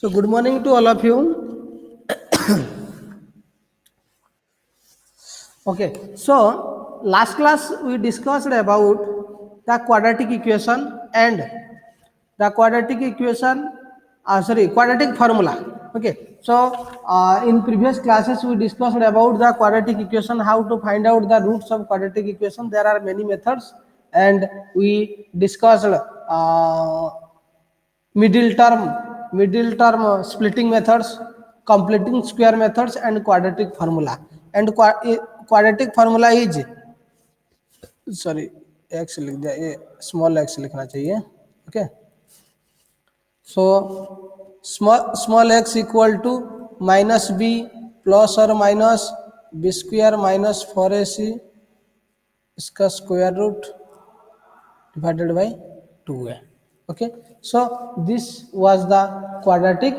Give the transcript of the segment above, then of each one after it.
So good morning to all of you. Okay, so last class we discussed about the quadratic equation and the quadratic equation, quadratic formula. Okay, so in previous classes we discussed about the quadratic equation, how to find out the roots of quadratic equation. There are many methods, and we discussed middle term splitting methods, completing square methods, and quadratic formula. And quadratic formula is, sorry, x लिख दिया, ये small x लिखना चाहिए. Okay, so small x equal to minus B plus और minus B square minus 4ac इसका square root divided by 2 है. Okay, so this was the quadratic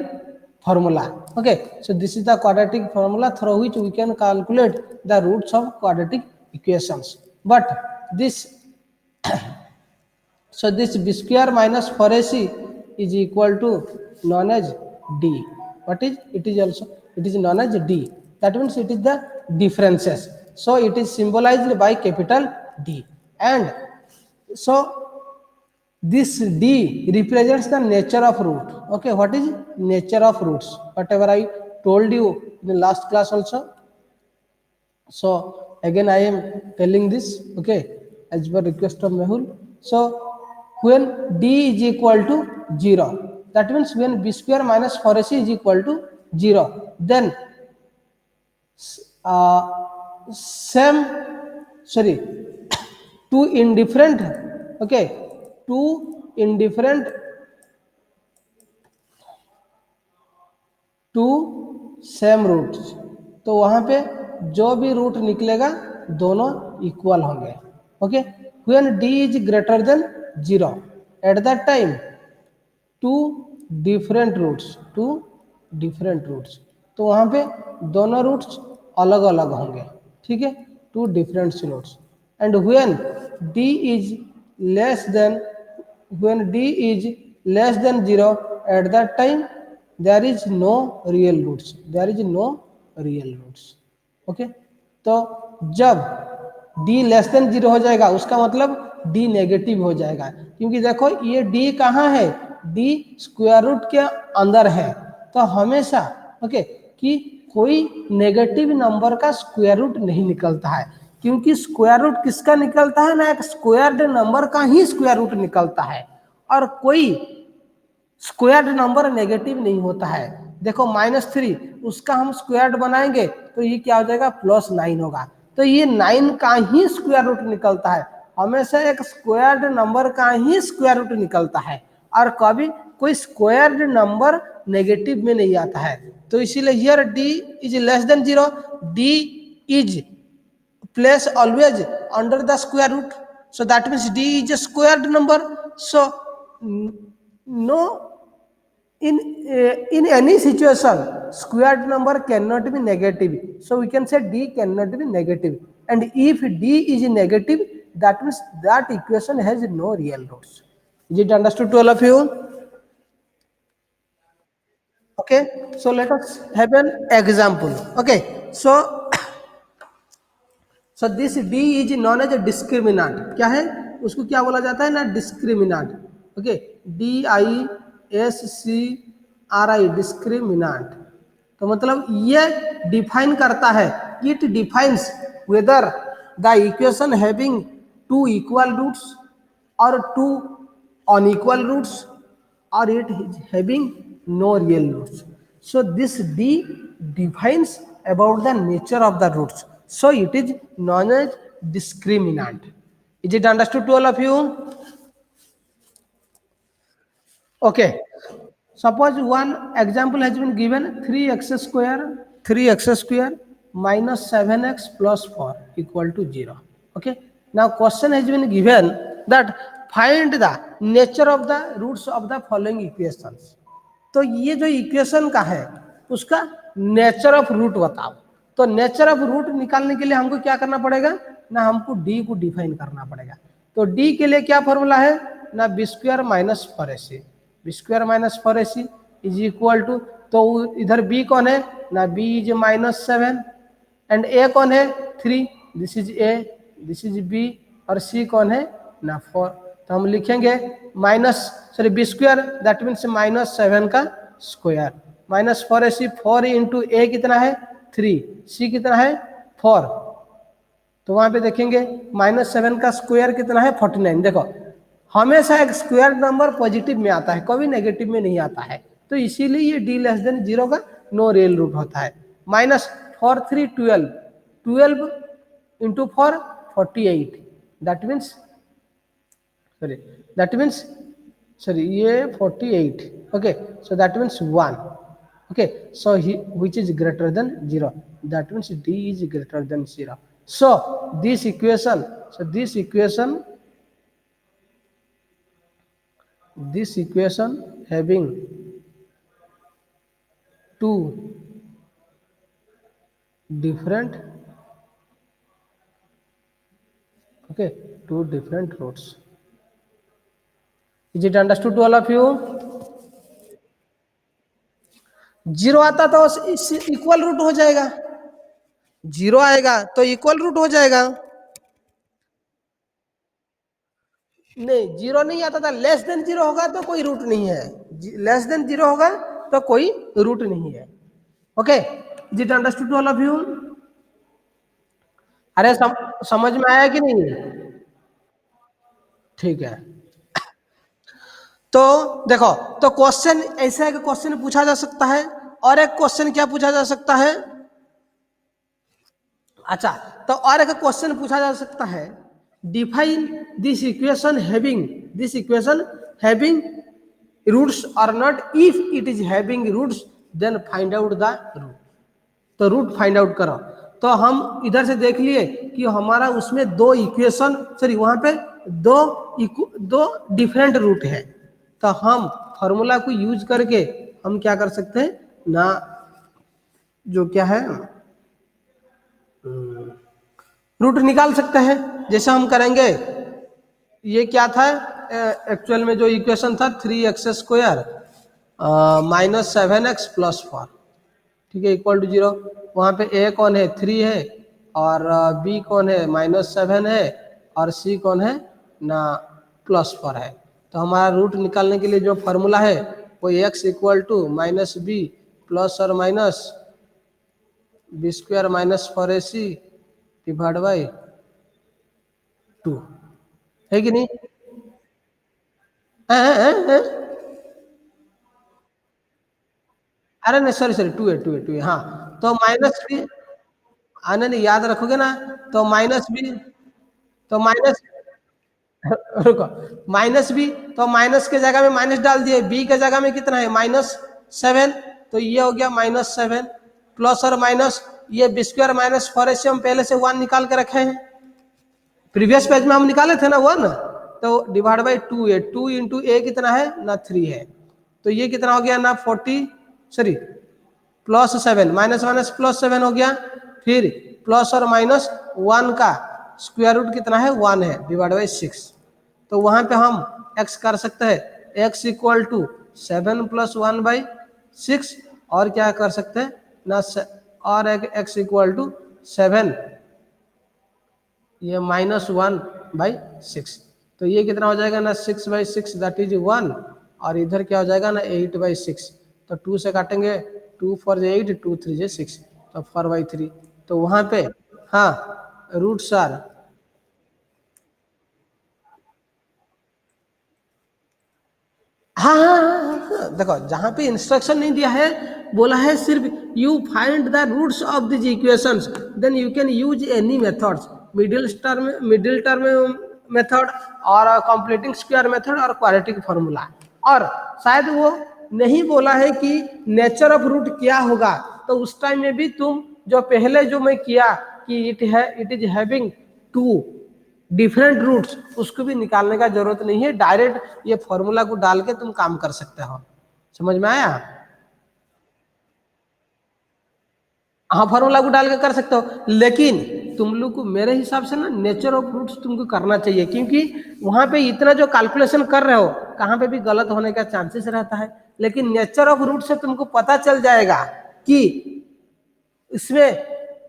formula. Okay, so this is the quadratic formula through which we can calculate the roots of quadratic equations. But this so this b square minus 4ac is equal to known as d. What is it? Is also it is known as d. That means it is the differences. So it is symbolized by capital D. And so this d represents the nature of root. Okay, what is nature of roots? Whatever I told you in the last class also. So again I am telling this, okay, as per request of Mehul. So when d is equal to 0, that means when b square minus 4ac is equal to 0, then same sorry two indifferent, okay, two indifferent to same roots, तो वहां पे जो भी root निकलेगा दोनों equal होंगे. Okay, when d is greater than 0, at that time two different roots, तो वहां पे दोनों रूट्स अलग अलग होंगे. ठीक है, two different roots. And when d is less than 0, at that time there is no real roots. Okay, तो जब d लेस देन 0 हो जाएगा उसका मतलब d नेगेटिव हो जाएगा, क्योंकि देखो ये d कहाँ है, d स्क्वायर रूट के अंदर है. तो हमेशा ओके कि कोई नेगेटिव नंबर का स्क्वायर रूट नहीं निकलता है, क्योंकि स्क्वायर रूट किसका निकलता है ना, एक स्क्वायर्ड नंबर का ही स्क्वायर रूट निकलता है, और कोई स्क्वायर्ड नंबर नेगेटिव नहीं होता है. देखो -3 उसका हम स्क्वायर्ड बनाएंगे तो ये क्या हो जाएगा, +9 होगा. तो ये 9 का ही स्क्वायर रूट निकलता है. हमेशा एक स्क्वायर्ड नंबर का ही स्क्वायर रूट निकलता है, और कभी कोई स्क्वायर्ड नंबर नेगेटिव में नहीं आता है. तो इसीलिए here d is less than 0, d is place always under the square root, so that means d is a squared number. So no, in any situation squared number cannot be negative, so we can say d cannot be negative. And if d is negative, that means that equation has no real roots. Is it understood to all of you? Okay, so let us have an example. Okay, so this d is known as a discriminant. क्या है उसको, क्या बोला जाता है ना, डिस्क्रिमिनांट. Okay, DISCRI डिस्क्रिमिनांट. तो मतलब ये डिफाइन करता है, it defines whether the equation having two equal roots और टू अनइक्वल रूट्स, और it is having no real roots. So this d defines about the nature of the roots. So it is known as discriminant. Is it understood to all of you? Okay. Suppose one example has been given, 3x square minus 7x plus 4 equal to 0. Okay. Now question has been given that find the nature of the roots of the following equations. तो ये जो equation का है उसका nature of root बताओ. तो nature of root निकालने के लिए हमको क्या करना पड़ेगा ना, हमको डी को डिफाइन करना पड़ेगा. तो डी के लिए क्या फॉर्मूला है ना, b square minus 4ac is equal to, तो इधर b कौन है ना, b इज -7 एंड a कौन है 3, this is a, this is b और c कौन है ना 4। तो हम लिखेंगे बी स्क्वायर, दैट मीन्स -7 का स्क्वायर, -4ac, 4 इंटू a कितना है 3, c कितना है 4। तो वहां पे देखेंगे -7 का स्क्वायर कितना है 49। देखो हमेशा एक स्क्वायर नंबर पॉजिटिव में आता है, कभी नेगेटिव में नहीं आता है, तो इसीलिए ये d लेस देन 0 का नो रियल रूट होता है। -4 3 12, 12 इंटू 4 48, दैट मीन्स ये 48, okay, so that means 1, okay, so which is greater than 0, that means d is greater than 0, so this equation having two different roots. Is it understood to all of you? 0 आता तो equal root हो जाएगा, 0 आएगा तो equal root हो जाएगा। नहीं, 0 नहीं आता था, लेस देन 0 होगा तो कोई रूट नहीं है, लेस देन 0 होगा तो कोई रूट नहीं है। Okay, is it understood to all of you? अरे समझ में आया कि नहीं? ठीक है, तो देखो, तो क्वेश्चन ऐसा है कि क्वेश्चन पूछा जा सकता है, और एक क्वेश्चन क्या पूछा जा सकता है, अच्छा, तो और एक क्वेश्चन पूछा जा सकता है, define this equation having roots और not, if it is having roots then find out the root. तो रूट फाइंड आउट करो, तो हम इधर से देख लिए कि हमारा उसमें दो इक्वेशन, सॉरी वहां पे दो डिफरेंट रूट है, तो हम फॉर्मूला को यूज करके हम क्या कर सकते हैं ना, जो क्या है रूट निकाल सकते हैं। जैसे हम करेंगे, ये क्या था एक्चुअल में जो इक्वेशन था 3x² -7x + 4, ठीक है, इक्वल टू 0। वहां पे a कौन है 3 है, और b कौन है -7 है, और c कौन है ना +4 है। तो हमारा रूट निकालने के लिए जो फॉर्मूला है वो x = -b प्लस और माइनस b² - 4ac / 2 है कि नहीं? अरे नहीं, सॉरी 2 है, हाँ, तो माइनस भी आने नहीं, याद रखोगे ना, तो माइनस भी, तो माइनस रुको, माइनस भी, तो माइनस के जगह में माइनस डाल दिए, बी के जगह में कितना है -7, तो ये हो गया -7 प्लस और माइनस, ये b² - 4ac हम पहले से 1 निकाल के रखे हैं, प्रीवियस पेज में हम निकाले थे ना 1, तो / 2 है, 2 इंटू a कितना है ना 3 है, तो ये कितना हो गया ना 40, सॉरी +7 -+ 7 हो गया, फिर प्लस और माइनस 1 का स्क्वायर रूट कितना है 1 है / 6, तो वहां पे हम x कर सकते हैं, x = 7 + 1/6, और क्या कर सकते हैं ना, और एक x = 7, ये -1/6, तो ये कितना हो जाएगा ना 6/6, दैट इज 1, और इधर क्या हो जाएगा ना 8/6, तो 2 से काटेंगे, 2 4 = 8, 2 3 = 6, तो 4/3, तो वहां पे हाँ रूट्स आर, हाँ, देखो जहां पे इंस्ट्रक्शन नहीं दिया है, बोला है सिर्फ you find the roots of this equations, then you can use any methods, middle term method और कंप्लीटिंग स्क्वायर मेथड और क्वाड्रेटिक फॉर्मूला, और शायद वो नहीं बोला है कि नेचर ऑफ रूट क्या होगा, तो उस टाइम में भी तुम जो पहले जो मैं किया कि it is having 2 different roots, उसको भी निकालने का जरूरत नहीं है, डायरेक्ट ये फॉर्मूला को डाल के तुम काम कर सकते हो। समझ में आया? हाँ, फॉर्मूला को डाल के कर सकते हो, लेकिन तुम लोग को मेरे हिसाब से ना नेचर ऑफ रूट्स तुमको करना चाहिए, क्योंकि वहां पे इतना जो कैलकुलेशन कर रहे हो कहाँ पे भी गलत होने का चांसेस रहता है, लेकिन नेचर ऑफ रूट से तुमको पता चल जाएगा कि इसमें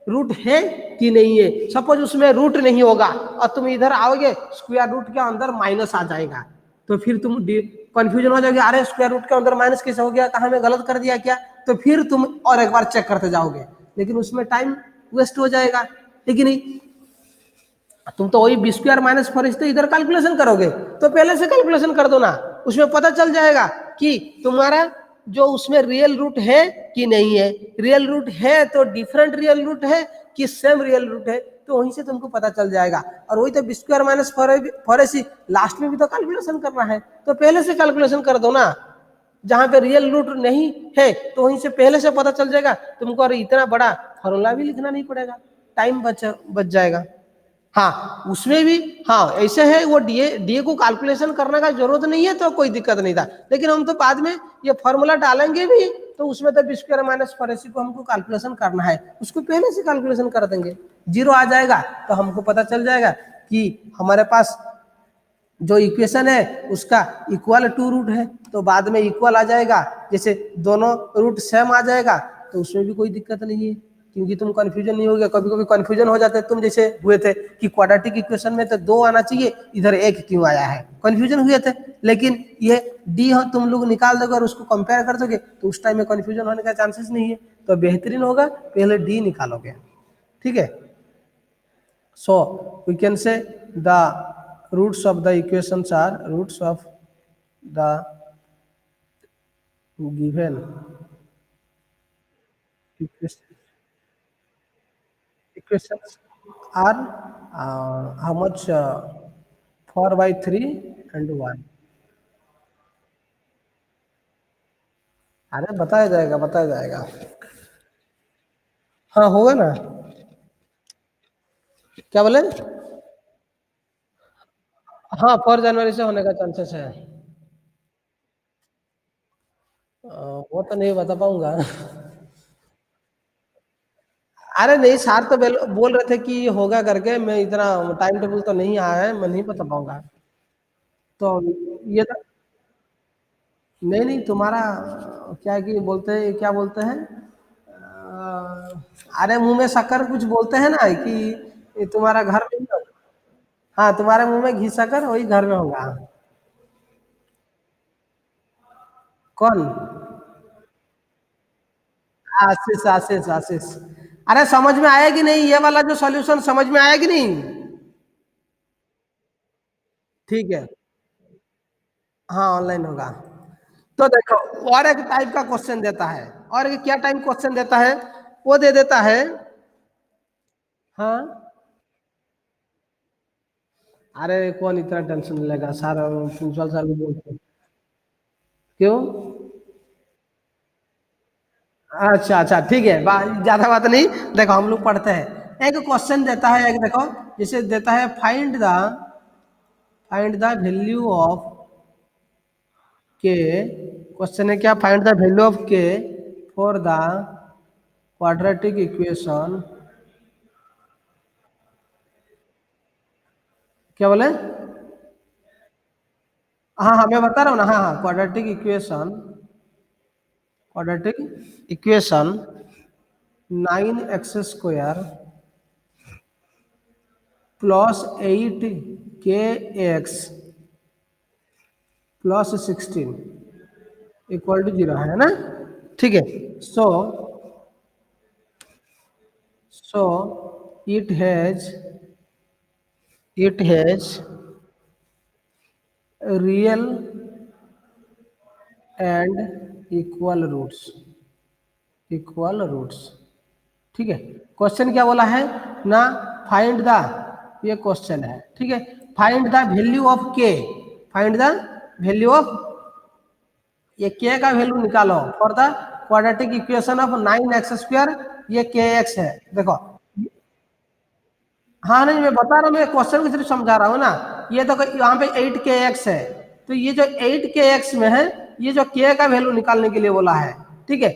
रूट है कि नहीं है। सपोज उसमें रूट नहीं होगा और तुम इधर आओगे, स्क्वायर रूट के अंदर माइनस आ जाएगा, तो फिर तुम कंफ्यूजन हो जाओगे, अरे स्क्वायर रूट के अंदर माइनस कैसे हो गया, कहाँ में गलत कर दिया क्या, तो फिर तुम और एक बार चेक करते जाओगे, लेकिन उसमें टाइम वेस्ट हो जाएगा, ठीक नहीं। तुम तो वही बी स्क्वायर माइनस 4 इधर कैलकुलेशन करोगे, तो पहले से कैलकुलेशन कर दो ना, उसमें पता चल जाएगा कि तुम्हारा जो उसमें रियल रूट है कि नहीं है। रियल रूट है तो डिफरेंट रियल रूट है कि सेम रियल रूट है, तो वहीं से तुमको पता चल जाएगा। और वही तो बी स्क्वायर माइनस 4 लास्ट में भी तो कैलकुलेशन करना है, तो पहले से कैलकुलेशन कर दो ना। जहां पे रियल रूट नहीं है तो वहीं से पहले से पता चल जाएगा तुमको, और इतना बड़ा फॉर्मूला भी लिखना नहीं पड़ेगा, टाइम बच जाएगा। हाँ उसमें भी, हाँ ऐसे है, वो डीए को कैलकुलेशन करने का जरूरत नहीं है तो कोई दिक्कत नहीं था, लेकिन हम तो बाद में ये फॉर्मूला डालेंगे भी, तो उसमें तो बी स्क्वायर माइनस 4ac को हमको कैलकुलेशन करना है, उसको पहले से कैलकुलेशन कर देंगे, 0 आ जाएगा तो हमको पता चल जाएगा कि हमारे पास जो इक्वेशन है उसका इक्वल टू रूट है, तो बाद में इक्वल आ जाएगा, जैसे दोनों रूट सेम आ जाएगा तो उसमें भी कोई दिक्कत नहीं है, क्योंकि तुम कंफ्यूजन नहीं हो गया। कभी कभी कंफ्यूजन हो जाता है, तुम जैसे हुए थे कि क्वाड्रेटिक इक्वेशन में तो 2 आना चाहिए, इधर 1 क्यों आया है, कंफ्यूजन हुए थे। लेकिन ये डी तुम लोग निकाल दोगे और उसको कंपेयर कर दोगे तो उस टाइम में कंफ्यूजन होने का चांसेस नहीं है, तो बेहतरीन होगा पहले डी निकालोगे, ठीक है। So we can say the roots of the equations are roots of the given equations are how much 4/3 and 1। अरे बताया जाएगा, बताया जाएगा। हाँ होगा ना, क्या बोले। हाँ 4 जनवरी से होने का चांसेस है। वो तो नहीं बता पाऊंगा। अरे नहीं, सर तो बोल रहे थे कि ये होगा करके, मैं इतना टाइम टेबल तो नहीं आया है, मैं नहीं बता पाऊंगा। तो ये तो नहीं नहीं, तुम्हारा क्या कि बोलते हैं, क्या बोलते हैं, अरे मुंह में शक्कर कुछ बोलते हैं ना कि ये तुम्हारा घर में। हाँ तुम्हारे मुंह में घी शक्कर वही घर में होगा। कौन। आशीष आशीष आशीष। अरे समझ में आया कि नहीं, ये वाला जो सॉल्यूशन समझ में आया कि नहीं। ठीक है, हाँ ऑनलाइन होगा। तो देखो, और एक टाइप का क्वेश्चन देता है, और एक क्या टाइप क्वेश्चन देता है, वो दे देता है। हाँ अरे कौन इतना टेंशन लेगा, सर प्रिंसिपल सर भी बोलते हैं। क्यों। अच्छा अच्छा ठीक है, ज्यादा बात नहीं। देखो हम लोग पढ़ते हैं, एक क्वेश्चन देता है, एक देखो जैसे देता है, find the value of K. Question है क्या, find the value of K for the quadratic equation. क्या बोले। हाँ हाँ मैं बता रहा हूँ ना, हाँ हाँ quadratic equation 9x² plus 8kx plus 16 equal to 0 है ना, ठीक है। So so it has real and equal roots, ठीक है। क्वेश्चन क्या बोला है ना, फाइंड द, ये क्वेश्चन है, ठीक है। Find the value of K, find the value of, ये के का वैल्यू निकालो for the quadratic equation of 9x², ये kx है, देखो। हाँ नहीं मैं बता रहा हूँ, मैं क्वेश्चन को सिर्फ समझा रहा हूँ ना। ये तो यहाँ पे 8kx है, तो ये जो 8kx में है, ये जो k का वैल्यू निकालने के लिए बोला है, ठीक है।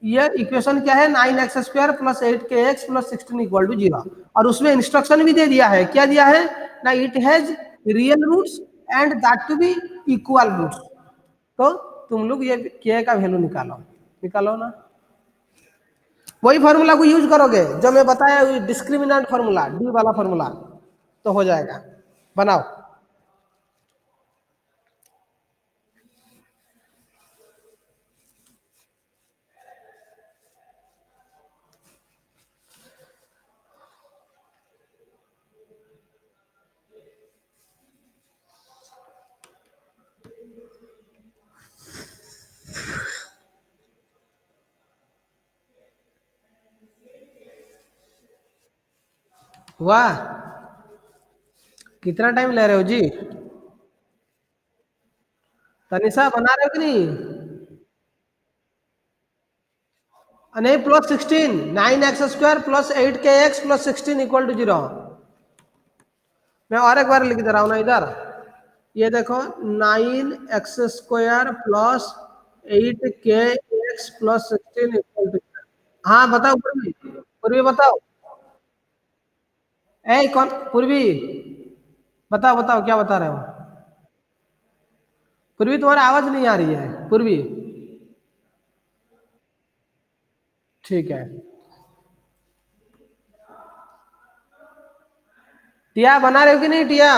ये इक्वेशन क्या है, 9x² plus 8kx plus 16 equal to 0, और उसमें इंस्ट्रक्शन भी दे दिया है, क्या दिया है ना, it has real roots and that to be equal roots. तो तुम लोग ये के का वैल्यू निकालो, निकालो ना, वही फॉर्मूला को यूज करोगे जो मैं बताया, डिस्क्रिमिनेंट फॉर्मूला, डी वाला फॉर्मूला, तो हो जाएगा। बनाओ। वाह, कितना टाइम ले रहे हो जी? तनिषा बना रहे हो कि नहीं? नहीं, +16, 9x² + 8kx + 16 = 0। मैं और एक बार लिख दे रहा हूँ ना इधर, ये देखो 9x² + 8kx + 16 = 0। हाँ बताओ पूर्वी, पूर्वी बताओ। ए कौन पूर्वी? बताओ बताओ क्या बता रहे हो? पूर्वी तुम्हारी आवाज नहीं आ रही है पूर्वी। ठीक है, टिया बना रहे हो कि नहीं टिया?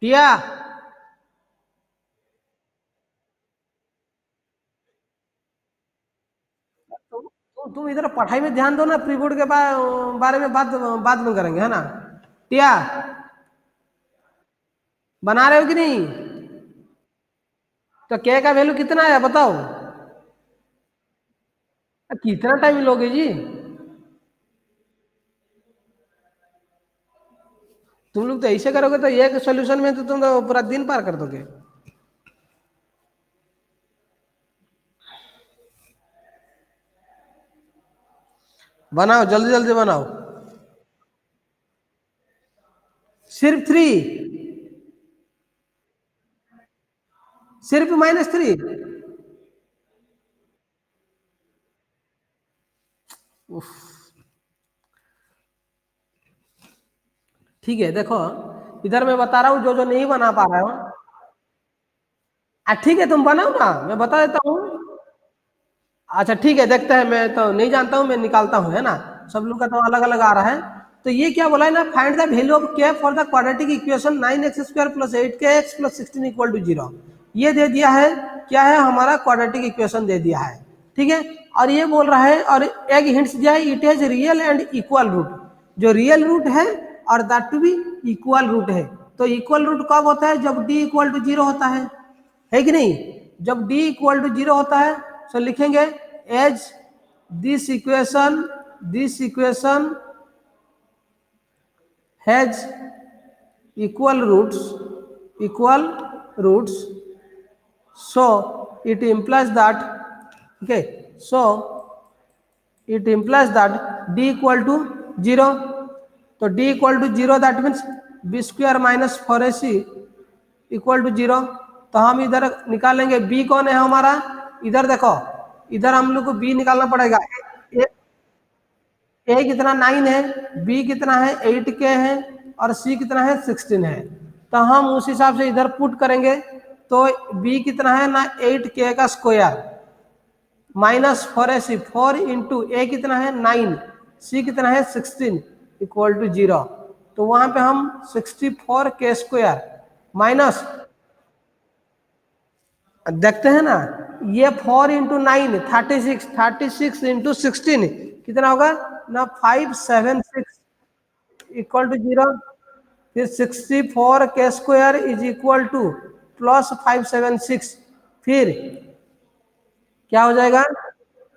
टिया, तुम इधर पढ़ाई में ध्यान दो ना, प्री बोर्ड के बारे में बात बाद में करेंगे, है ना? टिया, बना रहे हो कि नहीं? तो के का वैल्यू कितना है बताओ? कितना टाइम लोगे जी? तुम लोग तो ऐसे करोगे तो एक सोल्यूशन में तो तुम तो पूरा दिन पार कर दोगे। बनाओ जल्दी जल्दी बनाओ। सिर्फ 3? सिर्फ -3? ठीक है, देखो इधर मैं बता रहा हूँ, जो जो नहीं बना पा रहा हूँ, ठीक है तुम बनाओ ना, मैं बता देता हूँ। अच्छा ठीक है, देखते हैं, मैं तो नहीं जानता हूँ, मैं निकालता हूँ, है ना? सब लोग का तो अलग अलग आ रहा है। तो ये क्या बोला है ना, find the value of K for the quadratic equation 9x² + 8kx + 16 = 0। ये दे दिया है, क्या है हमारा क्वाड्रेटिक इक्वेशन दे दिया है, ठीक है। और ये बोल रहा है, और एक हिंट्स दिया है, it has real and equal root, जो रियल रूट है और दैट टू भी इक्वल रूट है। तो इक्वल रूट कब होता है? जब d = 0 होता है कि नहीं? जब d = 0 होता है तो लिखेंगे as this equation has equal roots, so it implies that, okay, so it implies that d = 0। तो d = 0 that means b² - 4ac = 0। तो हम इधर निकालेंगे b कौन है हमारा, इधर देखो, इधर हम लोग को b निकालना पड़ेगा। ए कितना 9 है, बी कितना है 8k है, और सी कितना है 16 है। तो हम उस हिसाब से इधर पुट करेंगे, तो बी कितना है ना 8k का स्क्वायर -4ac, 4 इंटू ए कितना है 9, सी कितना है 16 = 0। तो वहां पे हम 64k² माइनस, देखते हैं ना, ये 4 इंटू 9 36, 36 इंटू 16 कितना होगा ना 576 = 0। फिर 64k² = +576, फिर क्या हो जाएगा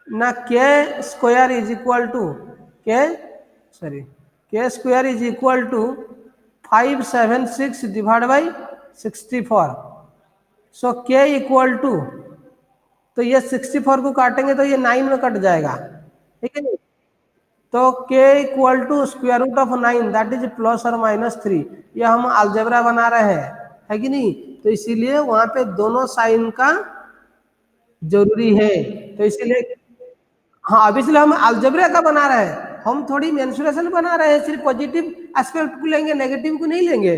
ना के सॉरी के² 576 डिवाइड बाई 64। सो के इक्वल टू, तो ये 64 को काटेंगे तो ये 9 में कट जाएगा, ठीक है। तो k = √9 दैट इज +or -3। ये हम अलजेब्रा बना रहे हैं, है कि नहीं? तो इसीलिए वहां पे दोनों साइन का जरूरी है, तो इसीलिए हाँ, अब इसलिए हम अलजेब्रा का बना रहे हैं, हम थोड़ी मेंसुरेशन बना रहे हैं, सिर्फ पॉजिटिव एस्पेक्ट को लेंगे, नेगेटिव को नहीं लेंगे।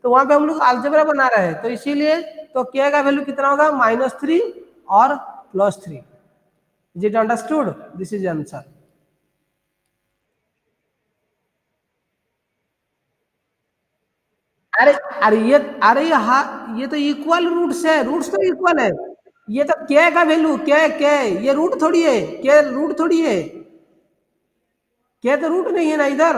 तो वहां पे हम लोग अलजेब्रा बना रहे हैं, तो इसीलिए तो के का वैल्यू कितना होगा -3 और +3। Is it understood? This is answer. अरे अरे ये तो इक्वल रूट्स है, रूट्स तो इक्वल है। ये तो के का वैल्यू के ये रूट थोड़ी है, के रूट थोड़ी है, के तो रूट नहीं है ना इधर,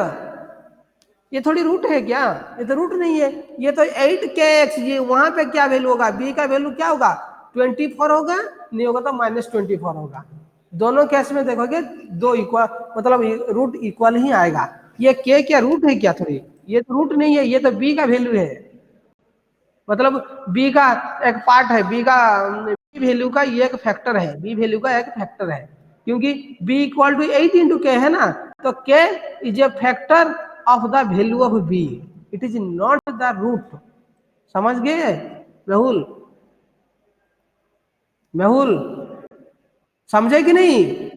ये थोड़ी रूट है क्या? ये तो रूट नहीं है। ये तो 8 के एक्स, ये वहां पे क्या वैल्यू होगा? बी का वैल्यू क्या होगा? 24 होगा, नहीं होगा तो -24 होगा। दोनों केस में देखोगे दो इक्वल, मतलब रूट इक्वल ही आएगा। ये के क्या रूट है क्या? थोड़ी, ये तो रूट नहीं है, ये तो बी का वैल्यू है। मतलब बी का एक पार्ट है, बी का बी वैल्यू का ये एक फैक्टर है, बी वैल्यू का एक फैक्टर है, क्योंकि बी इक्वल टू 8 × के है ना, तो k is a factor of the value of b, it is not the root. समझ गए राहुल? मेहुल समझे कि नहीं?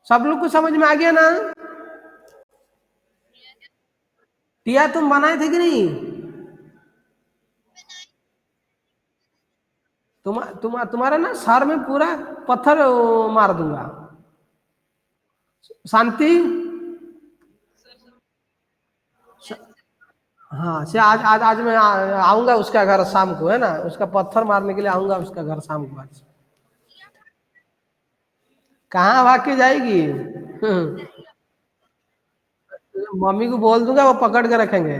सब लोग को समझ में आ गया ना? टिया तुम बनाए थे कि नहीं? तुम्हारा ना सर में पूरा पत्थर मार दूंगा। शांति। हाँ से आज मैं आऊंगा उसका घर शाम को, है ना, उसका पत्थर मारने के लिए आऊंगा उसका घर शाम को आज। कहाँ भाग के जाएगी? मम्मी को बोल दूंगा, वो पकड़ के रखेंगे।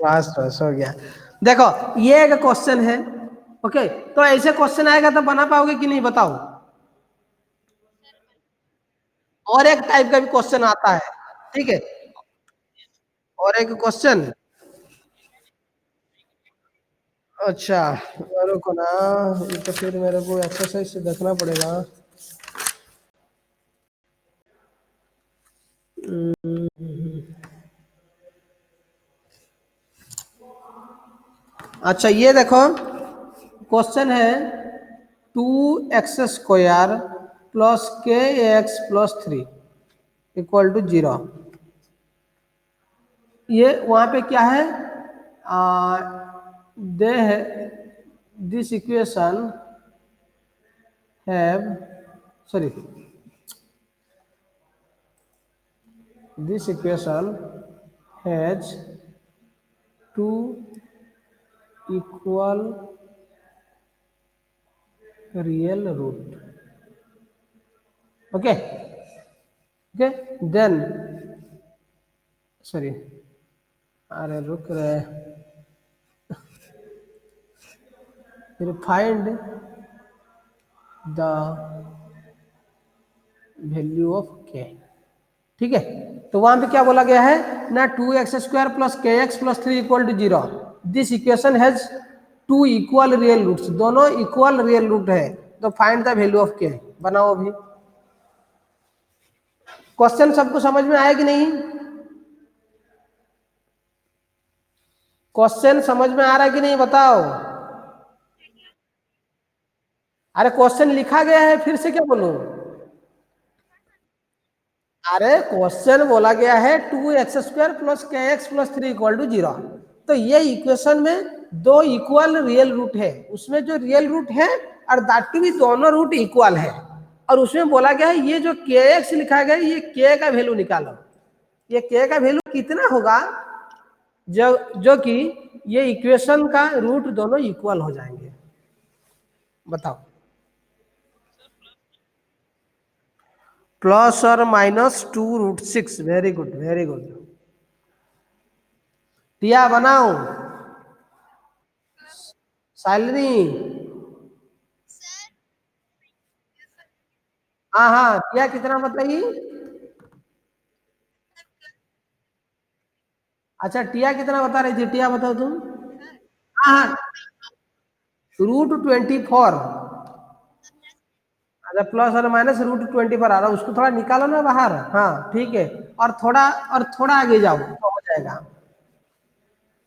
बस बस हो गया। देखो ये एक क्वेश्चन है। ओके, तो ऐसे क्वेश्चन आएगा तो बना पाओगे कि नहीं बताओ? और एक टाइप का भी क्वेश्चन आता है, ठीक है, और एक क्वेश्चन। अच्छा मेरे को ना, ये तो फिर मेरे को एक्सरसाइज से देखना पड़ेगा। अच्छा ये देखो क्वेश्चन है, 2x² + kx + 3 = 0। ये वहां पे क्या है? The this equation have, sorry, this equation has 2 equal real root. Okay okay, then, sorry, अरे रुक रहे, फिर फाइंड द वैल्यू ऑफ के। ठीक है, तो वहां पे क्या बोला गया है ना, 2x² + kx + 3 = 0। This equation has 2 equal real roots, दोनों इक्वल रियल रूट है, तो फाइंड द वैल्यू ऑफ के। बनाओ अभी। क्वेश्चन सबको समझ में आया कि नहीं? क्वेश्चन समझ में आ रहा है कि नहीं बताओ? अरे क्वेश्चन लिखा गया है, फिर से क्या बोलूं? अरे क्वेश्चन बोला गया है 2x² + kx + 3 = 0। तो ये इक्वेशन में दो इक्वल रियल रूट है, उसमें जो रियल रूट है और दैट भी दोनों रूट इक्वल है, और उसमें बोला गया है ये जो kx लिखा गया है, ये k का वैल्यू निकालो। ये k का वैल्यू कितना होगा जो कि ये इक्वेशन का रूट दोनों इक्वल हो जाएंगे? बताओ। +or -2√6। Very good very good. Tiya बनाओ। शालिनी। हाँ हाँ, टिया कितना बताइए? अच्छा टिया कितना बता रही थी? टिया बताओ तुम। हाँ, √24। अच्छा +or -√24 आ रहा है, उसको थोड़ा निकालो ना बाहर। हाँ ठीक है, और थोड़ा आगे जाओ तो हो जाएगा।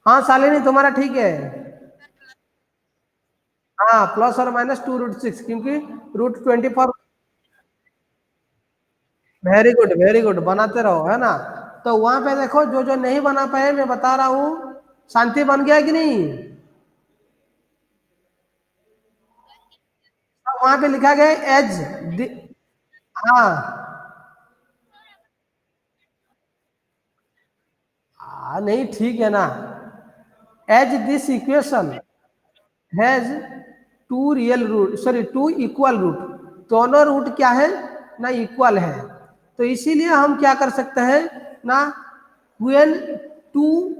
हाँ शालिनी तुम्हारा ठीक है। हाँ +or -2√6, क्योंकि √24। वेरी गुड वेरी गुड, बनाते रहो, है ना। तो वहां पे देखो जो जो नहीं बना पाए मैं बता रहा हूं, शांति बन गया कि नहीं? वहां पे लिखा गया एज, हाँ नहीं ठीक है ना, as this equation has two real root, sorry two equal root, दोनों रूट क्या है ना, इक्वल है। तो इसीलिए हम क्या कर सकते हैं ना, when two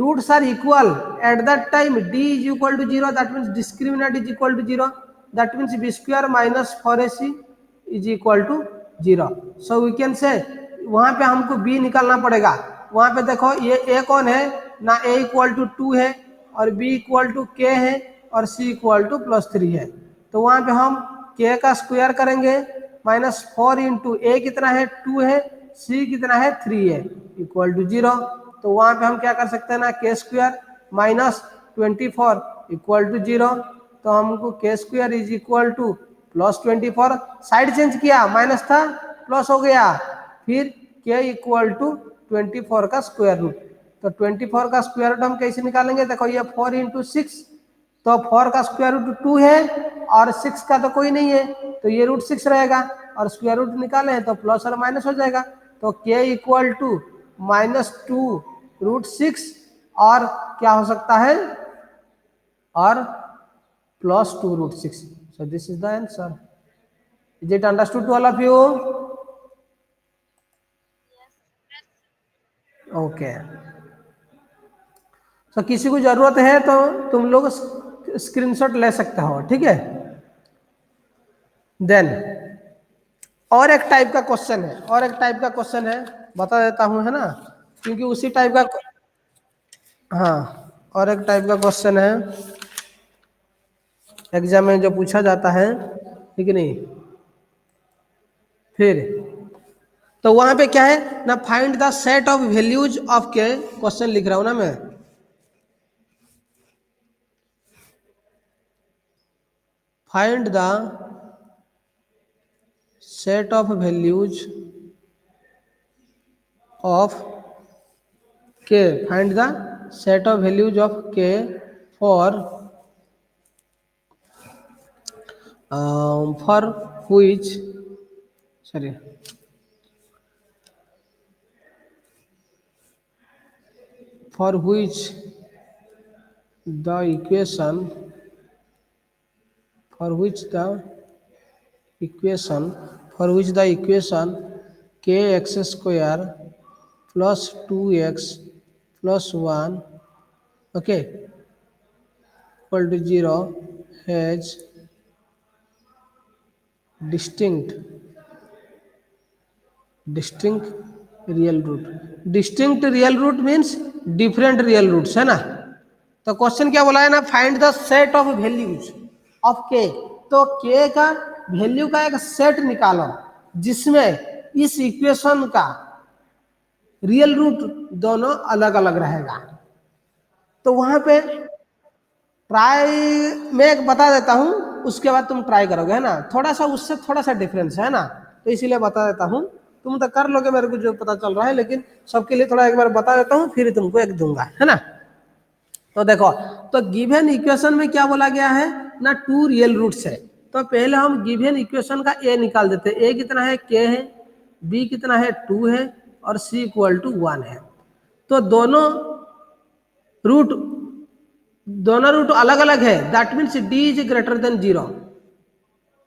roots are equal at that time d is equal to 0, that means discriminant is equal to 0, that means b square minus 4ac is equal to 0। so we can say वहां पे हमको b निकालना पड़ेगा। वहां पे देखो ये a कौन है ना, a इक्वल टू 2 है और b इक्वल टू k है और c इक्वल टू +3 है। तो वहां पे हम k का स्क्वायर करेंगे, -4 इंटू a कितना है 2 है, c कितना है 3 है, इक्वल टू 0। तो वहां पे हम क्या कर सकते हैं ना, k स्क्वायर -24 इक्वल टू 0। तो हमको k square is equal to +24, side change किया, माइनस था प्लस हो गया, फिर k इक्वल टू 24 का स्क्वायर रूट। तो 24 का स्क्वायर रूट हम कैसे निकालेंगे, देखो ये 4 इंटू 6, तो 4 का स्क्वायर रूट 2 है और 6 का तो कोई नहीं है, तो ये √6 रहेगा और स्क्वायर रूट निकाले तो प्लस और माइनस हो जाएगा। तो k इक्वल टू -2 √6 और क्या हो सकता है, और +2 √6। So this is the answer. Is it understood to all of you? Okay, तो किसी को जरूरत है तो तुम लोग स्क्रीनशॉट ले सकते हो, ठीक है। देन और एक टाइप का क्वेश्चन है, और एक टाइप का क्वेश्चन है, बता देता हूं, है ना, क्योंकि उसी टाइप का, हाँ और एक टाइप का क्वेश्चन है एग्जाम में जो पूछा जाता है, ठीक है नहीं। फिर तो वहां पे क्या है ना, find the set of values of K, question लिख रहा हूं ना मैं, find the set of values of K, find the set of values of K for which, sorry, for which the equation, for which the equation, for which the equation kx square plus 2x plus 1, okay, equal to 0 has distinct real root. Distinct real root means different real roots, है ना। तो question क्या बोला है ना, find the set of values of k, तो के का वैल्यू का एक सेट निकालो जिसमें इस इक्वेशन का रियल रूट दोनों अलग अलग रहेगा। तो वहां पे ट्राई मैं एक बता देता हूं, उसके बाद तुम ट्राई करोगे, है ना, थोड़ा सा उससे थोड़ा सा डिफरेंस है ना, तो इसीलिए बता देता हूं। तुम तो कर लोगे मेरे को जो पता चल रहा है, लेकिन सबके लिए थोड़ा एक बार बता देता हूं, फिर तुमको एक दूंगा, है ना। तो देखो, तो गिवन इक्वेशन में क्या बोला गया है ना, 2 रियल रूट्स है। तो पहले हम गिवन इक्वेशन का ए निकाल देते हैं। ए कितना है, के है, बी कितना है 2 है और सी इक्वल टू 1 है। तो रूट दोनों रूट अलग अलग है, that means D is greater than 0,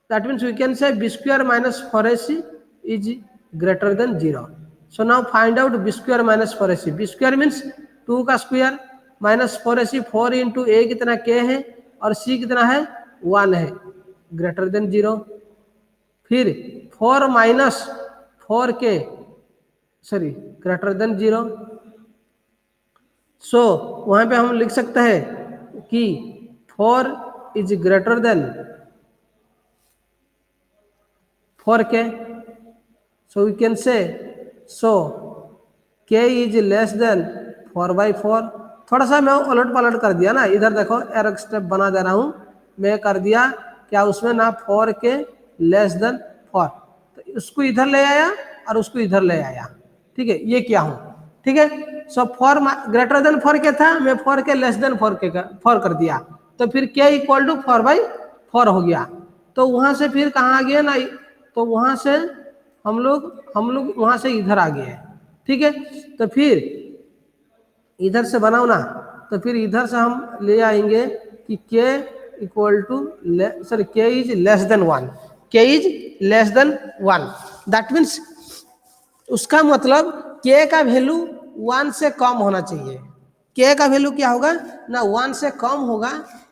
that means we can say b square -4ac is greater than 0। So now find out b square -4ac। B square means 2 का square -4ac, 4 into ए कितना के है और सी कितना है 1 है, ग्रेटर देन 0। फिर 4 -4 के, सॉरी, ग्रेटर देन 0। सो वहां पे हम लिख सकते हैं कि 4 is greater than 4k। So we can say, so k is less than 4/4। थोड़ा सा मैं उलट पलट कर दिया ना, इधर देखो एक स्टेप बना दे रहा हूं मैं, कर दिया क्या उसमें ना, 4k लेस देन 4, तो उसको इधर ले आया और उसको इधर ले आया, ठीक है, ये क्या हूं ठीक है। So for greater than for क्या था, मैं फॉर के लेस देन फॉर के फॉर कर दिया, तो फिर के इक्वल टू 4/4 हो गया। तो वहां से फिर कहाँ आ गया ना, तो वहां से हम लोग वहां से इधर आ गए, ठीक है। तो फिर इधर से बनाओ ना, तो फिर इधर से हम ले आएंगे कि के इक्वल टू सॉरी के इज लेस देन 1, के is less than 1। That means उसका मतलब के का वैल्यू 1 से कम होना चाहिए। के का वैल्यू क्या होगा ना, 1 से कम होगा,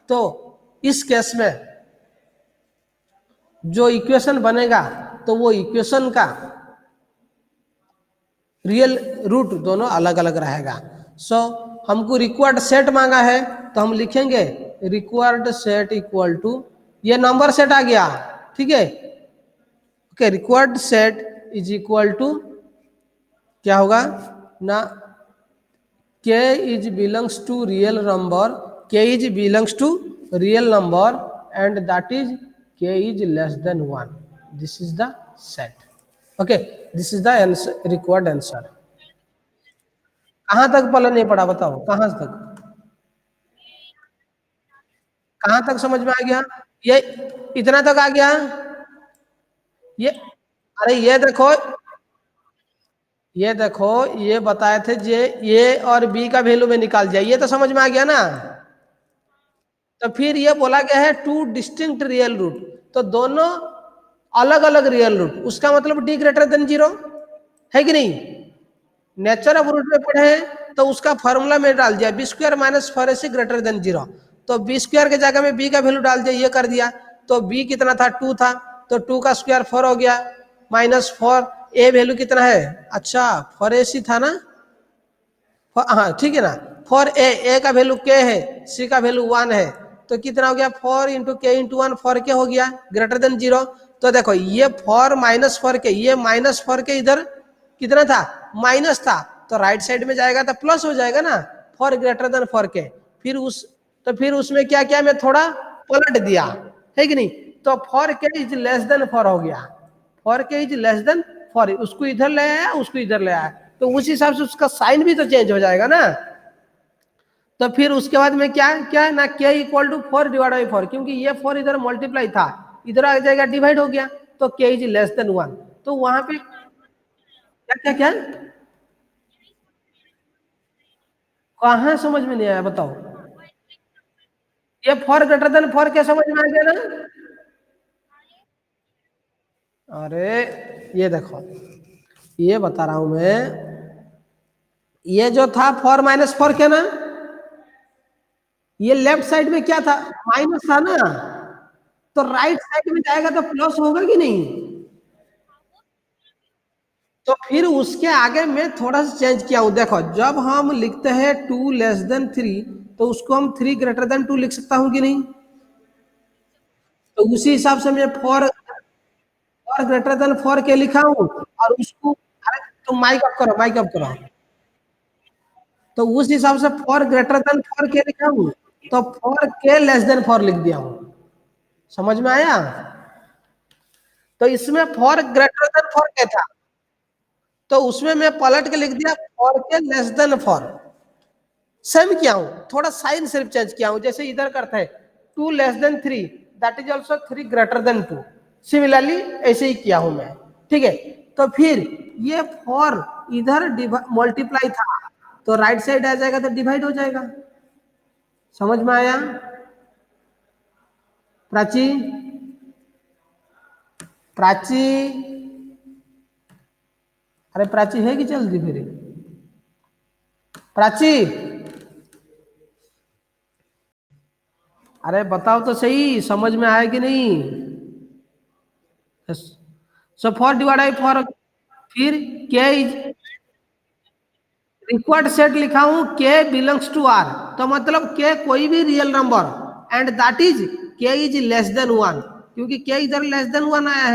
तो इस केस में जो इक्वेशन बनेगा तो वो इक्वेशन का रियल रूट दोनों अलग अलग रहेगा। सो हमको रिक्वायर्ड सेट मांगा है, तो हम लिखेंगे रिक्वायर्ड सेट इक्वल टू, ये नंबर सेट आ गया, ठीक है। Okay, required set is equal to क्या होगा ना, k is belongs to real number, k is belongs to real number, and that is k is less than 1. This is the set. Okay, this is the answer, required answer. कहाँ तक पहले नहीं पढ़ा बताओ, कहाँ तक, कहाँ तक समझ में आ गया, ये इतना तक आ गया, ये अरे ये देखो ये बताए थे जे ए और बी का वैल्यू में निकाल जाए, ये तो समझ में आ गया ना। तो फिर ये बोला गया है टू डिस्टिंक्ट रियल रूट, तो दोनों अलग अलग रियल रूट, उसका मतलब डी ग्रेटर देन 0 है कि नहीं। नेचर ऑफ रूट में पढ़े हैं तो उसका फॉर्मूला में डाल दिया, b square minus 4ac greater than 0, तो बी स्क्वायर के जगह में बी का वैल्यू डाल दिया, ये कर दिया। तो बी कितना था 2 था, तो 2 का स्क्वायर 4 हो गया, -4, ए वैल्यू कितना है, अच्छा 4ac था ना, हाँ ठीक है ना, 4a का वैल्यू k है, c का वैल्यू 1 है, तो कितना हो गया 4 इंटू के इंटू 1, 4k हो गया ग्रेटर देन 0। तो देखो ये 4 -4k, ये -4k इधर कितना था, माइनस था, तो राइट साइड में जाएगा तो प्लस हो जाएगा ना, 4 ग्रेटर देन 4k। फिर उसमें क्या क्या मैं थोड़ा पलट दिया, है कि नहीं, तो 4k इज लेस देन 4 हो गया, 4k इज लेस देन 4, उसको इधर ले आया, उसको इधर ले आया, तो उस हिसाब से उसका साइन भी तो चेंज हो जाएगा ना। तो फिर उसके बाद में क्या क्या ना, k equal to 4 divide by 4, क्योंकि ये 4 इधर मल्टीप्लाई था, इधर आ जाएगा डिवाइड हो गया, तो k इज लेस देन 1। तो वहां पे क्या क्या क्या कहाँ समझ में नहीं आया बताओ, ये 4 ग्रेटर देन 4 क्या समझ में आ गया ना। अरे ये देखो, ये बता रहा हूं मैं, ये जो था 4 - 4 क्या ना, ये लेफ्ट साइड में क्या था, माइनस था ना, तो राइट साइड में जाएगा तो प्लस होगा कि नहीं। तो फिर उसके आगे मैं थोड़ा सा चेंज किया हूं, देखो जब हम लिखते हैं 2 लेस देन 3, तो उसको हम 3 ग्रेटर देन 2 लिख सकता हूं कि नहीं। तो उसी हिसाब से मैं 4 ग्रेटर देन 4 के लिखा हूं, और उसको, अरे तुम माइक अप करो, माइक अप करो, तो उस हिसाब से 4 ग्रेटर देन 4 के लिखा हूं, तो 4 के लेस देन 4 लिख दिया हूं, समझ में आया। तो इसमें 4 ग्रेटर देन 4 क्या था, तो उसमें मैं पलट के लिख दिया 4 के लेस देन 4, सेम किया हूं, थोड़ा साइन सिर्फ चेंज किया हूं, जैसे इधर करते हैं 2 less than 3, that is also 3 greater than 2, similarly ऐसे ही किया हूं मैं, ठीक है। तो फिर ये 4 इधर मल्टीप्लाई था, तो राइट साइड आ जाएगा तो डिवाइड हो जाएगा, समझ में आया प्राची, प्राची, अरे प्राची है कि चल दी फिर, प्राची अरे बताओ तो सही, समझ में आया कि नहीं। सो 4 डिवाइड बाई 4, फिर k इज रिक्वायर्ड सेट लिखा हूं, k बिलोंग्स टू r, तो मतलब k कोई भी real number, and that is k is less than 1, क्योंकि k इधर लेस देन 1 आया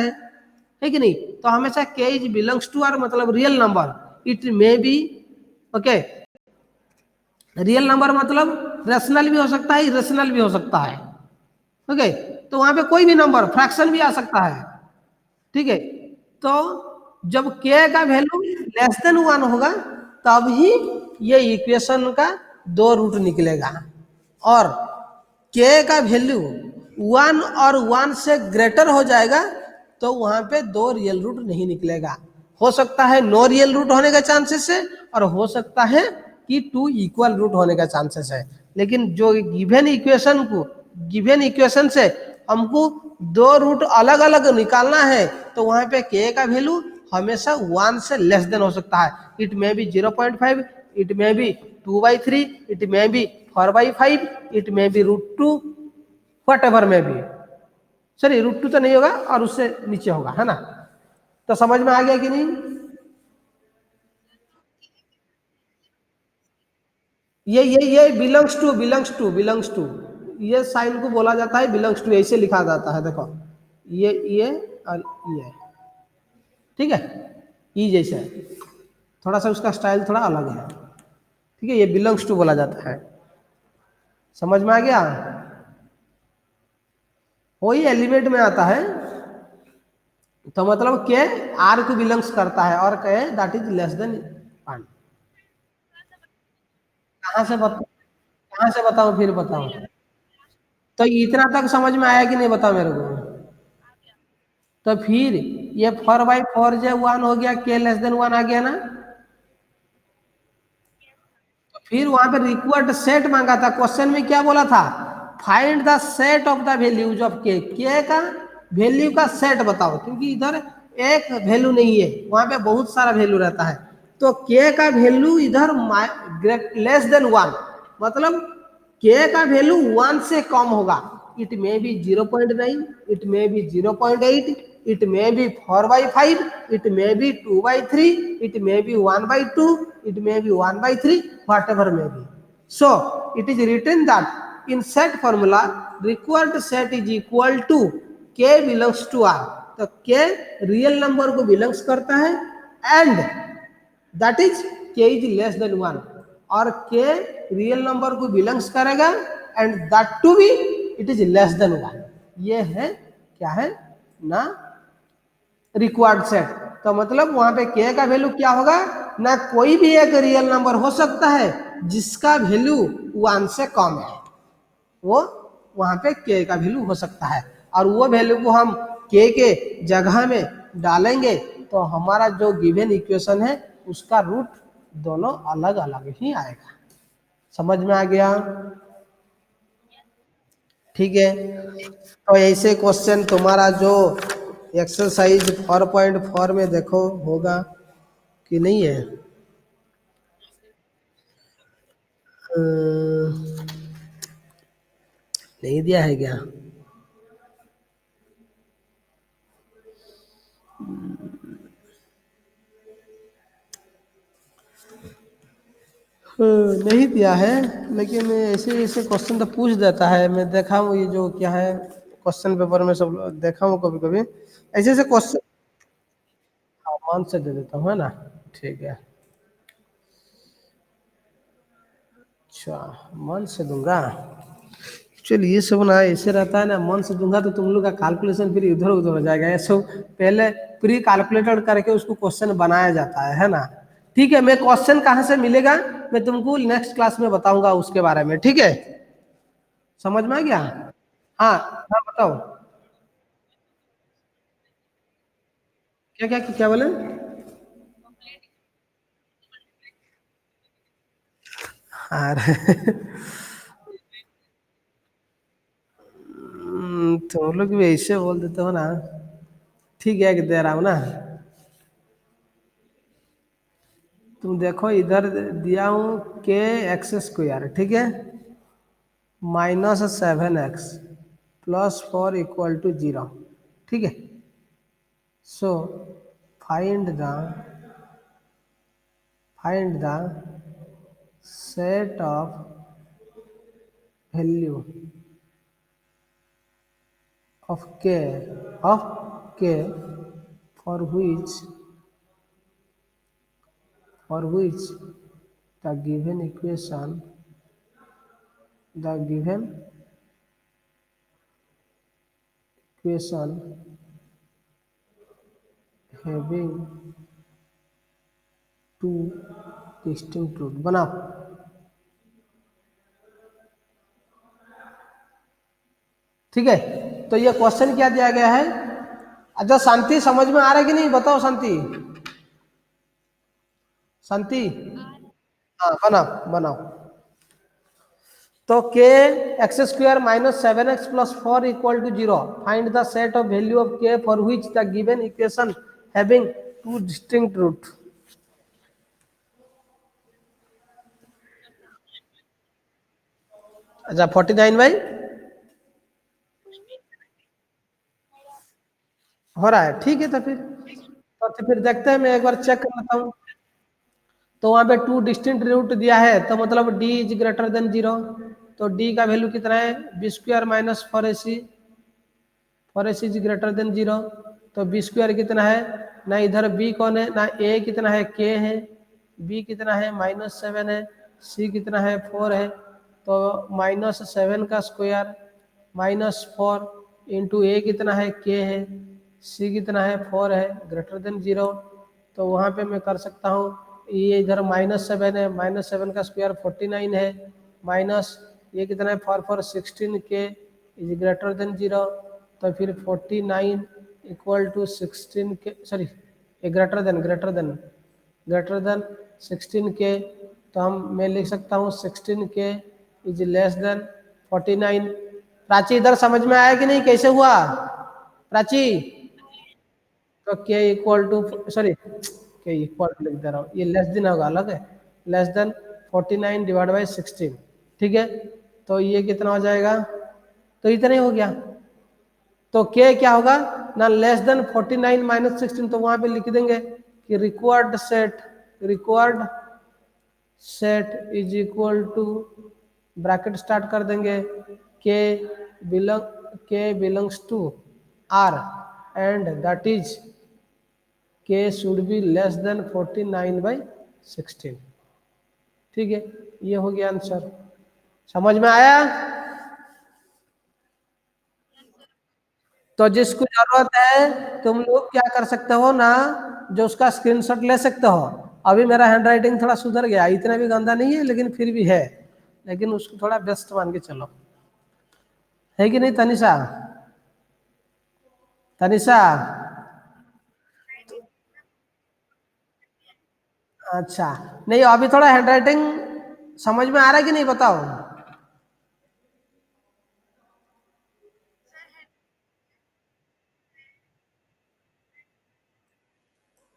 है कि नहीं। तो हमेशा k is belongs to r मतलब real number, it may be, okay, real number मतलब रेशनल भी हो सकता है, इरेशनल भी हो सकता है, ओके। तो वहां पे कोई भी नंबर फ्रैक्शन भी आ सकता है, ठीक है। तो जब k का वैल्यू लेस देन 1 होगा, तभी ये इक्वेशन का दो रूट निकलेगा। और के का वैल्यू 1 और 1 से ग्रेटर हो जाएगा तो वहां पे दो रियल रूट नहीं निकलेगा। हो सकता है नो रियल रूट होने का चांसेस है और हो सकता है कि टू इक्वल रूट होने का चांसेस है। लेकिन जो गिवन इक्वेशन से हमको दो रूट अलग अलग निकालना है तो वहां पे के का वैल्यू हमेशा 1 से लेस देन हो सकता है। It may B 0.5, it may B 2/3, it may B 4/5, it may B √2, what ever में भी। सॉरी √2 तो नहीं होगा और उससे नीचे होगा, है ना। तो समझ में आ गया कि नहीं? ये बिलोंग्स टू ये साइन को बोला जाता है बिलोंग्स टू, ऐसे लिखा जाता है। देखो ये और ये, ठीक है, ये जैसे है, थोड़ा सा उसका स्टाइल थोड़ा अलग है, ठीक है। ये बिलोंग्स टू बोला जाता है। समझ में आ गया? वही एलिमेंट में आता है। तो मतलब के आर को बिलोंग्स करता है और के दैट इज लेस देन 1। कहाँ से बता कहाँ से बताऊं, फिर बताऊं? तो इतना तक समझ में आया कि नहीं, बताओ मेरे को। तो फिर ये 4/4 जो 1 हो गया, के लेस देन 1 आ गया ना। तो फिर वहां पे रिक्वायर्ड सेट मांगा था, क्वेश्चन में क्या बोला था? Find the set of the values of के का वैल्यू का सेट बताओ, क्योंकि इधर एक वैल्यू नहीं है, वहां पे बहुत सारा वैल्यू रहता है। तो के का वैल्यू इधर लेस देन 1, मतलब के का वैल्यू 1 से कम होगा। It may B 0.9, it may B 0.8, it may B 4/5, it may B 2/3, it may B 1/2, it may be 1/3, whatever may be. So it is written that in set formula required set is equal to k belongs to r। तो k real number को belongs करता है and that is k is less than 1, और k real number को belongs करेगा and that to be it is less than 1। ये है क्या है ना, रिक्वायर्ड सेट। तो मतलब वहां पे के का वैल्यू क्या होगा ना, कोई भी एक रियल नंबर हो सकता है जिसका वैल्यू 1 से कम है, वो वहां पे के का वैल्यू हो सकता है। और वो वैल्यू को हम के जगह में डालेंगे तो हमारा जो गिवन इक्वेशन है उसका रूट दोनों अलग अलग ही आएगा। समझ में आ गया? ठीक है। तो ऐसे क्वेश्चन तुम्हारा जो एक्सरसाइज 4.4 में देखो होगा कि नहीं है। नहीं दिया है क्या? नहीं दिया है, लेकिन ऐसे ऐसे क्वेश्चन तो पूछ देता है। मैं देखा हूँ ये जो क्या है क्वेश्चन पेपर में सब देखा हूँ कभी कभी ऐसे ऐसे क्वेश्चन। मान से दे देता हूँ, है ना। ठीक है, अच्छा मन से दूंगा। चलिए ये सब ना ऐसे रहता है ना, मन से दूंगा तो तुम लोग का कैलकुलेशन फिर इधर उधर हो जाएगा। ये सब पहले प्री कैलकुलेटेड करके उसको क्वेश्चन बनाया जाता है ना। ठीक है, मैं क्वेश्चन कहाँ से मिलेगा मैं तुमको नेक्स्ट क्लास में बताऊंगा उसके बारे में, ठीक है। समझ में आ गया? हाँ हाँ बताओ। क्या क्या क्या बोले? अरे तुम लोग भी ऐसे बोल देते हो ना। ठीक है कि दे रहा हूँ ना। तुम देखो इधर दिया हूँ के एक्स स्क्वायर, ठीक है, -7x +4 = 0, ठीक है। So find the find the set of value of k for which the given equation having two distinct root बनाओ। ठीक है, तो ये क्वेश्चन क्या दिया गया है? अच्छा शांति, समझ में आ रहा है कि नहीं, बताओ शांति। शांति, हाँ बनाओ बनाओ। तो K X square minus 7x+4 equal to 0, find the set of value of K for which the given equation having two distinct root. अच्छा 49 हो रहा है, ठीक है। तो फिर देखते हैं, मैं एक बार चेक कर लेता हूँ। तो वहां पे टू डिस्टिंक्ट रूट दिया है, तो मतलब डी इज ग्रेटर देन 0। तो डी का वैल्यू कितना है? B square minus 4ac, 4ac is greater than 0। तो बी स्क्वायर कितना है? ना इधर बी कौन है, ना ए कितना है, के है। बी कितना है? -7 है। सी कितना है? 4 है। तो -7 का स्क्वायर -4 इंटू ए कितना है? के है। सी कितना है? 4 है, ग्रेटर देन 0। तो वहाँ पे मैं कर सकता हूँ, ये इधर -7 है, -7 का स्क्वायर 49 है, माइनस ये कितना है? 4 4 16 के इज ग्रेटर देन 0। तो फिर 49 इक्वल टू 16 के, सॉरी ग्रेटर देन 16 के। तो मैं लिख सकता हूँ 16 के इज लेस देन 49। प्राची इधर समझ में आया कि नहीं, कैसे हुआ प्राची? तो के इक्वल टू, सॉरी के इक्वल लिख दे रहा हूँ, ये लेस देन होगा, अलग है। लेस देन 49 डिवाइड बाई 16, ठीक है। तो ये कितना हो जाएगा? तो इतना ही हो गया। तो के क्या होगा ना, लेस देन 49 -16। तो वहां पे लिख देंगे कि required set is equal to, bracket start कर देंगे, k belongs to r and that is k should be less than 49/16। ठीक है, ये हो गया आंसर। समझ में आया? तो जिसको जरूरत है तुम लोग क्या कर सकते हो ना, जो उसका स्क्रीनशॉट ले सकते हो। अभी मेरा हैंडराइटिंग थोड़ा सुधर गया, इतना भी गंदा नहीं है लेकिन फिर भी है, लेकिन उसको थोड़ा बेस्ट मान के चलो, है कि नहीं तनिषा? तनिषा, अच्छा। नहीं अभी थोड़ा हैंडराइटिंग समझ में आ रहा है कि नहीं, बताओ।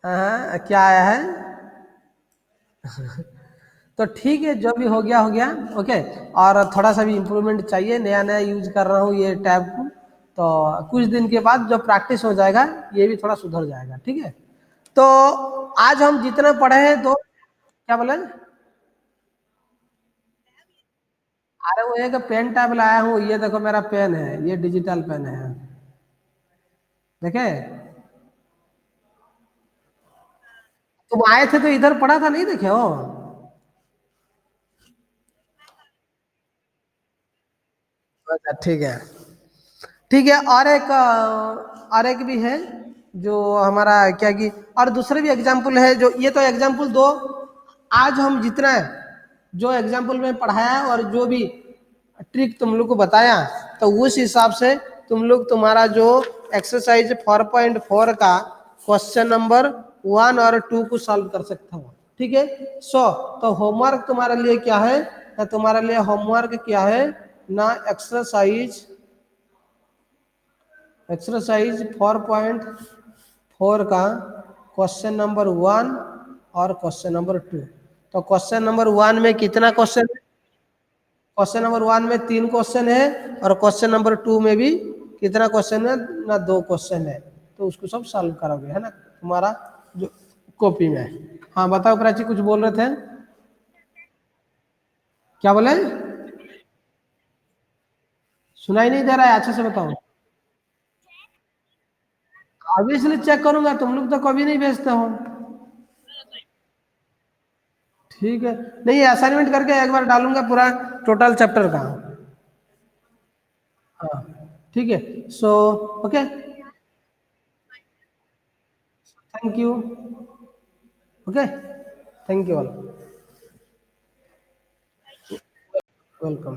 हाँ क्या आया है? तो ठीक है, जो भी हो गया। ओके, और थोड़ा सा भी इम्प्रूवमेंट चाहिए, नया नया यूज कर रहा हूँ ये टैब को। तो कुछ दिन के बाद जब प्रैक्टिस हो जाएगा ये भी थोड़ा सुधर जाएगा, ठीक है। तो आज हम जितना पढ़े हैं, दो क्या बोले? अरे वो एक पेन टैब लाया हूँ, ये देखो मेरा पेन है, ये डिजिटल पेन है, देखे? तुम आए थे तो इधर पढ़ा था, नहीं देखे हो? अच्छा ठीक है, ठीक है। और एक भी है जो हमारा क्या कि, और दूसरे भी एग्जाम्पल है, जो ये तो एग्जाम्पल दो। आज हम जितना जो एग्जाम्पल में पढ़ाया और जो भी ट्रिक तुम लोग को बताया, तो उस हिसाब से तुम लोग तुम्हारा जो एक्सरसाइज 4.4 का क्वेश्चन नंबर 1 और 2 को सॉल्व कर सकते हो, ठीक है। तो होमवर्क तुम्हारे लिए क्या है? तुम्हारे लिए होमवर्क क्या है ना, एक्सरसाइज 4.4 का क्वेश्चन नंबर 1 और क्वेश्चन नंबर 2। तो क्वेश्चन नंबर 1 में कितना क्वेश्चन है? क्वेश्चन नंबर 1 में 3 क्वेश्चन है, और क्वेश्चन नंबर 2 में भी कितना क्वेश्चन है ना, 2 क्वेश्चन है। तो उसको सब सॉल्व करोगे, है ना, तुम्हारा जो कॉपी में। हाँ बताओ प्राची, कुछ बोल रहे थे? क्या बोले? सुनाई नहीं दे रहा है, अच्छे से बताओ। अभी इसलिए चेक करूंगा, तुम लोग तो कभी नहीं भेजते हो। ठीक है, नहीं असाइनमेंट करके एक बार डालूंगा पूरा टोटल चैप्टर का। हाँ ठीक है। Okay, thank you. Okay, thank you all. Welcome.